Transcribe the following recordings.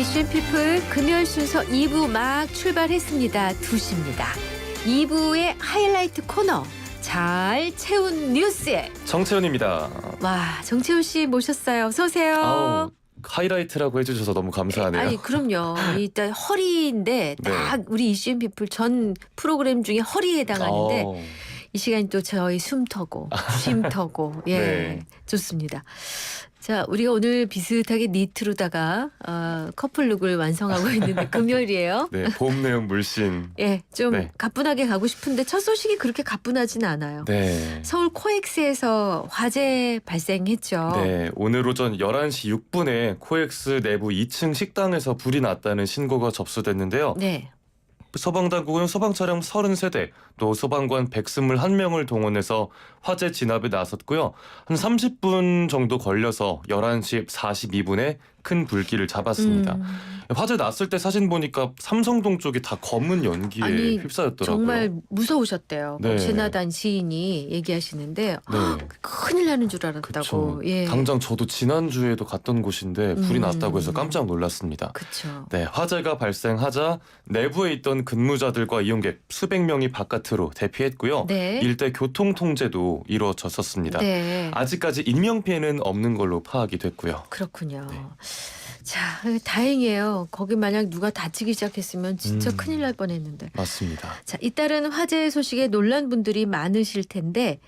이슈 피플 금요일 순서 2부 막 출발했습니다. 2시입니다. 2부의 하이라이트 코너 잘 채운 뉴스에 정채훈입니다. 와 정채훈 씨 모셨어요. 어서 오세요. 아우, 하이라이트라고 해주셔서 너무 감사하네요. 아니 그럼요. 일단 허리인데 딱 네. 우리 이슈 피플 전 프로그램 중에 허리에 해당하는데 어, 이 시간이 또 저희 숨터고 쉼터고 예 네. 좋습니다. 자 우리가 오늘 비슷하게 니트로다가 커플룩을 완성하고 있는데 금요일이에요. 네, 봄 내음 물씬. 예, 좀 네. 가뿐하게 가고 싶은데 첫 소식이 그렇게 가뿐하진 않아요. 네. 서울 코엑스에서 화재 발생했죠. 네, 오늘 오전 11시 6분에 코엑스 내부 2층 식당에서 불이 났다는 신고가 접수됐는데요. 네. 소방당국은 소방차량 33대, 또 소방관 121명을 동원해서 화재 진압에 나섰고요. 한 30분 정도 걸려서 11시 42분에 큰 불길을 잡았습니다. 화재 났을 때 사진 보니까 삼성동 쪽이 다 검은 연기에 아니, 휩싸였더라고요. 정말 무서우셨대요. 네. 지나단 시인이 얘기하시는데 네. 큰일 나는 줄 알았다고. 그쵸. 예. 당장 저도 지난주에도 갔던 곳인데 불이 났다고 해서 깜짝 놀랐습니다. 그렇죠. 네, 화재가 발생하자 내부에 있던 근무자들과 이용객 수백 명이 바깥으로 대피했고요. 네. 일대 교통 통제도 이루어졌었습니다. 네. 아직까지 인명 피해는 없는 걸로 파악이 됐고요. 그렇군요. 네. 자, 다행이에요. 거기 만약 누가 다치기 시작했으면 진짜 큰일 날 뻔했는데. 맞습니다. 자, 잇따른 화재 소식에 놀란 분들이 많으실 텐데,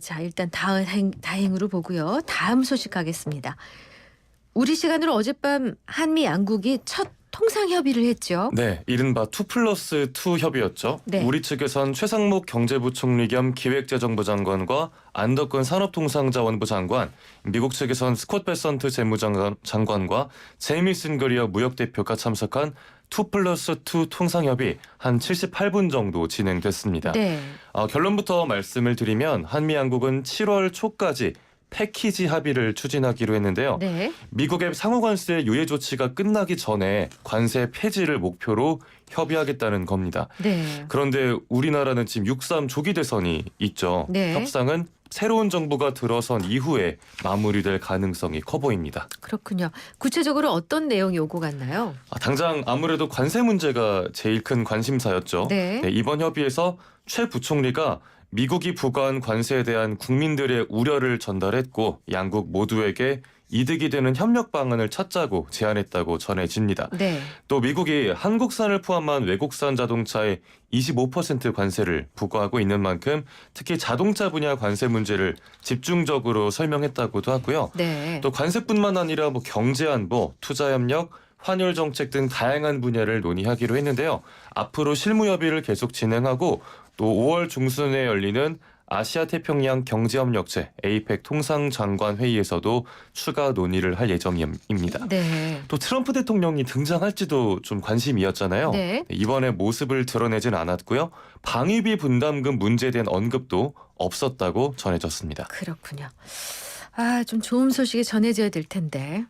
자 일단 다행으로 보고요. 다음 소식 가겠습니다. 우리 시간으로 어젯밤 한미 양국이 첫 통상 협의를 했죠. 네, 이른바 2+2 협의였죠. 네. 우리 측에선 최상목 경제부총리 겸 기획재정부 장관과 안덕근 산업통상자원부 장관, 미국 측에선 스콧 베선트 재무장관과 제이미슨 거리어 무역대표가 참석한 2+2 통상협의 한 78분 정도 진행됐습니다. 네. 결론부터 말씀을 드리면 한미 양국은 7월 초까지 패키지 합의를 추진하기로 했는데요. 네. 미국의 상호관세 유예 조치가 끝나기 전에 관세 폐지를 목표로 협의하겠다는 겁니다. 네. 그런데 우리나라는 지금 6.3 조기 대선이 있죠. 네. 협상은 새로운 정부가 들어선 이후에 마무리될 가능성이 커 보입니다. 그렇군요. 구체적으로 어떤 내용이 오고 갔나요? 당장 아무래도 관세 문제가 제일 큰 관심사였죠. 네. 이번 협의에서 최 부총리가 미국이 부과한 관세에 대한 국민들의 우려를 전달했고 양국 모두에게 이득이 되는 협력 방안을 찾자고 제안했다고 전해집니다. 네. 또 미국이 한국산을 포함한 외국산 자동차에 25% 관세를 부과하고 있는 만큼 특히 자동차 분야 관세 문제를 집중적으로 설명했다고도 하고요. 네. 또 관세뿐만 아니라 경제안보, 투자협력, 환율 정책 등 다양한 분야를 논의하기로 했는데요. 앞으로 실무 협의를 계속 진행하고 또 5월 중순에 열리는 아시아 태평양 경제협력체 APEC 통상장관 회의에서도 추가 논의를 할 예정입니다. 네. 또 트럼프 대통령이 등장할지도 좀 관심이었잖아요. 네. 이번에 모습을 드러내진 않았고요. 방위비 분담금 문제에 대한 언급도 없었다고 전해졌습니다. 그렇군요. 좀 좋은 소식이 전해져야 될 텐데.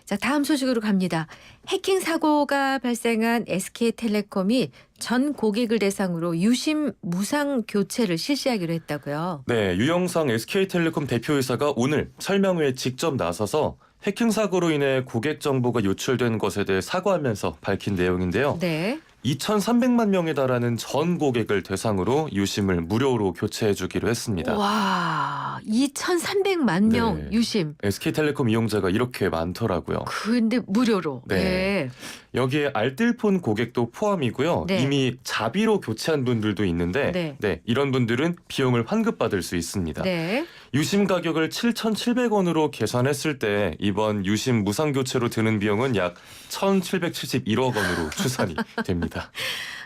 자, 다음 소식으로 갑니다. 해킹 사고가 발생한 SK텔레콤이 전 고객을 대상으로 유심 무상 교체를 실시하기로 했다고요. 네, 유영상 SK텔레콤 대표이사가 오늘 설명회에 직접 나서서 해킹 사고로 인해 고객 정보가 유출된 것에 대해 사과하면서 밝힌 내용인데요. 네. 2,300만 명에 달하는 전 고객을 대상으로 유심을 무료로 교체해 주기로 했습니다. 와, 2,300만 명 네. 유심. SK텔레콤 이용자가 이렇게 많더라고요. 근데 무료로. 네. 네. 여기에 알뜰폰 고객도 포함이고요. 네. 이미 자비로 교체한 분들도 있는데 네. 이런 분들은 비용을 환급받을 수 있습니다. 네. 유심 가격을 7,700원으로 계산했을 때 이번 유심 무상 교체로 드는 비용은 약 1,771억 원으로 추산이 됩니다.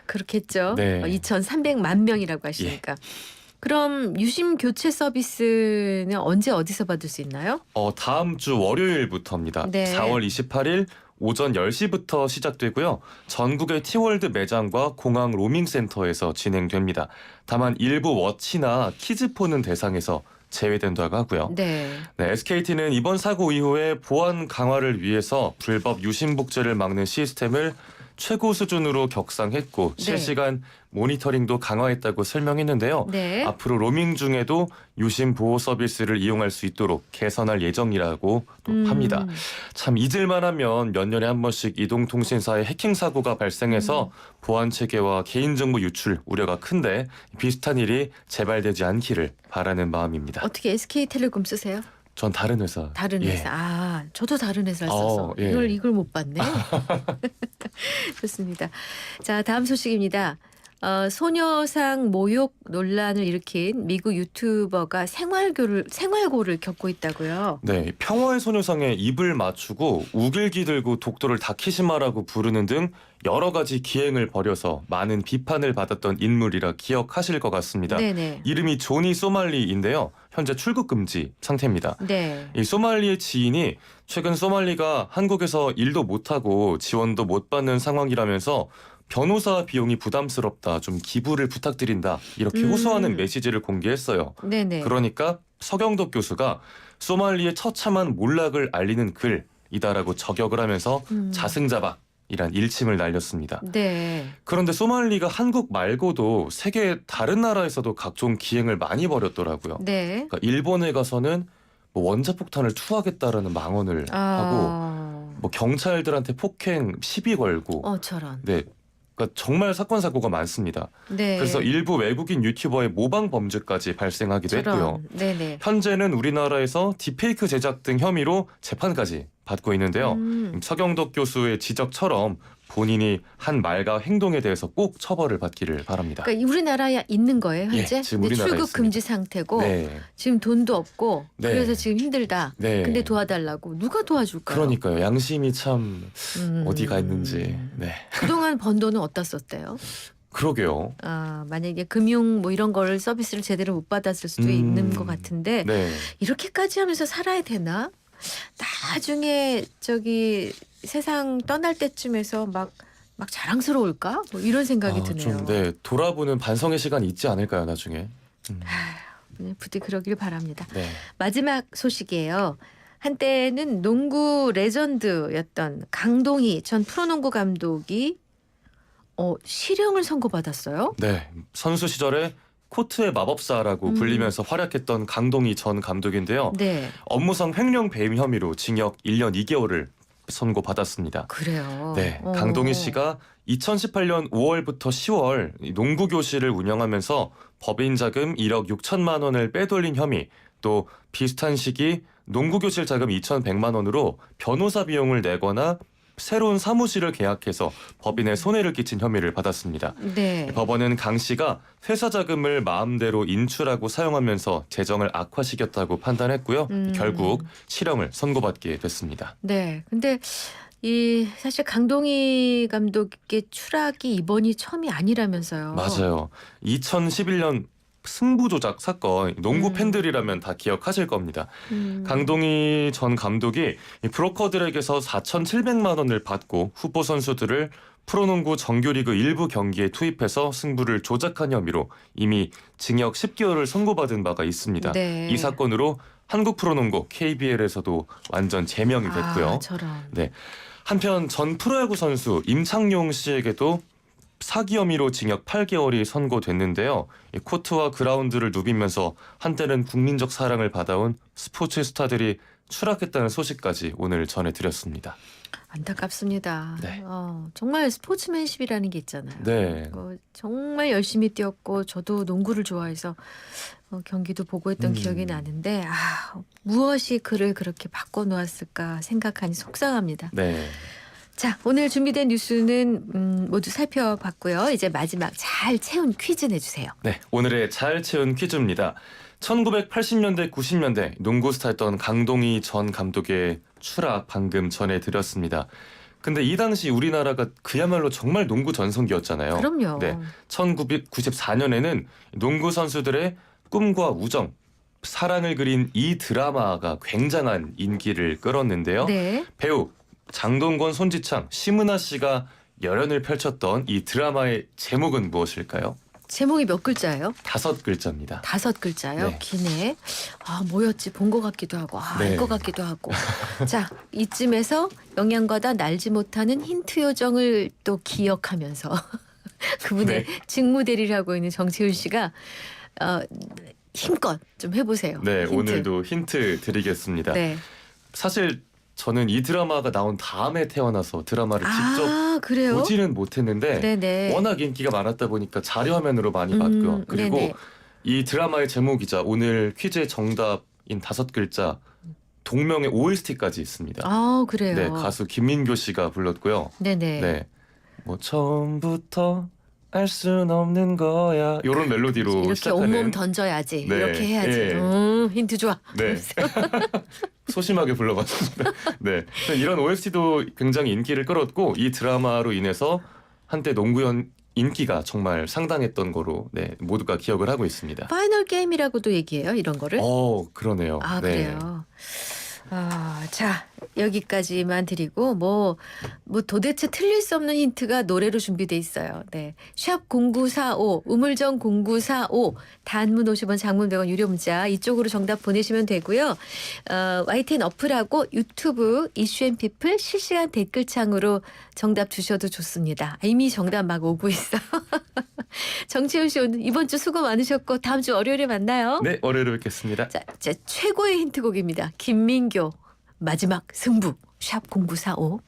그렇겠죠. 네. 2,300만 명이라고 하시니까. 그럼 유심 교체 서비스는 언제 어디서 받을 수 있나요? 다음 주 월요일부터입니다. 네. 4월 28일 오전 10시부터 시작되고요. 전국의 티월드 매장과 공항 로밍센터에서 진행됩니다. 다만 일부 워치나 키즈폰은 대상에서 제외된다고 하고요. 네. SKT는 이번 사고 이후에 보안 강화를 위해서 불법 유심 복제를 막는 시스템을 최고 수준으로 격상했고 네. 실시간 모니터링도 강화했다고 설명했는데요. 네. 앞으로 로밍 중에도 유심 보호 서비스를 이용할 수 있도록 개선할 예정이라고 또 합니다. 참 잊을만하면 몇 년에 한 번씩 이동통신사의 해킹 사고가 발생해서 보안 체계와 개인정보 유출 우려가 큰데 비슷한 일이 재발되지 않기를 바라는 마음입니다. 어떻게 SK텔레콤 쓰세요? 전 다른 회사. 다른 예. 회사. 아, 저도 다른 회사를 써서 예. 이걸 못 봤네. 좋습니다. 자, 다음 소식입니다. 소녀상 모욕 논란을 일으킨 미국 유튜버가 생활고를 겪고 있다고요. 네, 평화의 소녀상에 입을 맞추고 우길기 들고 독도를 다키시마라고 부르는 등 여러 가지 기행을 벌여서 많은 비판을 받았던 인물이라 기억하실 것 같습니다. 네네. 이름이 조니 소말리인데요. 현재 출국 금지 상태입니다. 네. 이 소말리의 지인이 최근 소말리가 한국에서 일도 못하고 지원도 못 받는 상황이라면서 변호사 비용이 부담스럽다, 좀 기부를 부탁드린다 이렇게 호소하는 메시지를 공개했어요. 네네. 그러니까 서경덕 교수가 소말리의 처참한 몰락을 알리는 글이다라고 저격을 하면서 자승자박이란 일침을 날렸습니다. 네. 그런데 소말리가 한국 말고도 세계 다른 나라에서도 각종 기행을 많이 벌였더라고요. 네. 그러니까 일본에 가서는 뭐 원자폭탄을 투하하겠다라는 망언을 하고 뭐 경찰들한테 폭행 시비 걸고 저런. 네. 그러니까 정말 사건 사고가 많습니다. 네. 그래서 일부 외국인 유튜버의 모방 범죄까지 발생하기도 했고요. 네네. 현재는 우리나라에서 딥페이크 제작 등 혐의로 재판까지 받고 있는데요. 서경덕 교수의 지적처럼 본인이 한 말과 행동에 대해서 꼭 처벌을 받기를 바랍니다. 그러니까 우리나라에 있는 거예요, 현재? 예, 지금 근데 우리나라에 출국 있습니다. 금지 상태고 네. 지금 돈도 없고 네. 그래서 지금 힘들다. 네. 근데 도와달라고 누가 도와줄까요? 그러니까요. 양심이 참 어디가 있는지. 네. 그동안 번 돈은 어디다 썼대요? 그러게요. 만약에 금융 뭐 이런 거를 서비스를 제대로 못 받았을 수도 있는 것 같은데 네. 이렇게까지 하면서 살아야 되나? 나중에 세상 떠날 때쯤에서 막 자랑스러울까? 뭐 이런 생각이 드네요. 좀 네, 돌아보는 반성의 시간이 있지 않을까요, 나중에? 부디 그러길 바랍니다. 네. 마지막 소식이에요. 한때는 농구 레전드였던 강동희 전 프로농구 감독이 실형을 선고받았어요. 네. 선수 시절에 코트의 마법사라고 불리면서 활약했던 강동희 전 감독인데요. 네. 업무상 횡령 배임 혐의로 징역 1년 2개월을 선고받았습니다. 그래요. 네, 강동희 씨가 2018년 5월부터 10월 농구 교실을 운영하면서 법인 자금 1억 6천만 원을 빼돌린 혐의, 또 비슷한 시기 농구 교실 자금 2,100만 원으로 변호사 비용을 내거나 새로운 사무실을 계약해서 법인에 손해를 끼친 혐의를 받았습니다. 네. 법원은 강 씨가 회사 자금을 마음대로 인출하고 사용하면서 재정을 악화시켰다고 판단했고요. 결국 실형을 선고받게 됐습니다. 네. 근데 사실 강동희 감독의 추락이 이번이 처음이 아니라면서요. 맞아요. 2011년 승부 조작 사건, 농구 팬들이라면 다 기억하실 겁니다. 강동희 전 감독이 이 브로커들에게서 4,700만 원을 받고 후보 선수들을 프로농구 정규리그 일부 경기에 투입해서 승부를 조작한 혐의로 이미 징역 10개월을 선고받은 바가 있습니다. 네. 이 사건으로 한국 프로농구 KBL에서도 완전 제명이 됐고요. 저런. 네. 한편 전 프로야구 선수 임창용 씨에게도 사기 혐의로 징역 8개월이 선고됐는데요. 이 코트와 그라운드를 누비면서 한때는 국민적 사랑을 받아온 스포츠 스타들이 추락했다는 소식까지 오늘 전해드렸습니다. 안타깝습니다. 네. 정말 스포츠맨십이라는 게 있잖아요. 네. 정말 열심히 뛰었고 저도 농구를 좋아해서 경기도 보고 했던 기억이 나는데 무엇이 그를 그렇게 바꿔놓았을까 생각하니 속상합니다. 네. 자, 오늘 준비된 뉴스는 모두 살펴봤고요. 이제 마지막 잘 채운 퀴즈 내주세요. 네, 오늘의 잘 채운 퀴즈입니다. 1980년대, 90년대 농구 스타였던 강동희 전 감독의 추락 방금 전해드렸습니다. 근데 이 당시 우리나라가 그야말로 정말 농구 전성기였잖아요. 그럼요. 네, 1994년에는 농구 선수들의 꿈과 우정, 사랑을 그린 이 드라마가 굉장한 인기를 끌었는데요. 네. 배우 장동건, 손지창, 심은하 씨가 열연을 펼쳤던 이 드라마의 제목은 무엇일까요? 제목이 몇 글자예요? 5글자입니다. 5글자요? 네. 기네. 아, 뭐였지? 본 것 같기도 하고, 네. 알 것 같기도 하고. 자, 이쯤에서 영양과다 날지 못하는 힌트 요정을 또 기억하면서 그분의 네. 직무 대리를 하고 있는 정채윤 씨가 힘껏 좀 해보세요. 네, 힌트. 오늘도 힌트 드리겠습니다. 네. 사실 저는 이 드라마가 나온 다음에 태어나서 드라마를 직접 아, 그래요? 보지는 못했는데 네네. 워낙 인기가 많았다 보니까 자료 화면으로 많이 봤고요. 그리고 네네. 이 드라마의 제목이자 오늘 퀴즈의 정답인 5글자 동명의 OST까지 있습니다. 아, 그래요. 네, 가수 김민교 씨가 불렀고요. 네네. 네, 뭐 처음부터 알 순 없는 거야 이런 멜로디로 이렇게 시작하는 온몸 던져야지. 네. 이렇게 해야지. 예. 힌트 좋아. 네. 소심하게 불러봤습니다. 네, 이런 OST도 굉장히 인기를 끌었고 이 드라마로 인해서 한때 농구연 인기가 정말 상당했던 거로 네, 모두가 기억을 하고 있습니다. 파이널 게임이라고도 얘기해요, 이런 거를? 그러네요. 아, 네. 그래요. 자, 여기까지만 드리고 뭐 도대체 틀릴 수 없는 힌트가 노래로 준비돼 있어요. 네. 샵 0945 우물정 0945 단문 50원 장문 100원 유료 문자 이쪽으로 정답 보내시면 되고요. YTN 어플하고 유튜브 이슈앤피플 실시간 댓글창으로 정답 주셔도 좋습니다. 이미 정답 막 오고 있어. 정채윤 씨 오늘 이번 주 수고 많으셨고 다음 주 월요일에 만나요. 네, 월요일에 뵙겠습니다. 자, 제 최고의 힌트곡입니다. 김민교 마지막 승부 샵 0945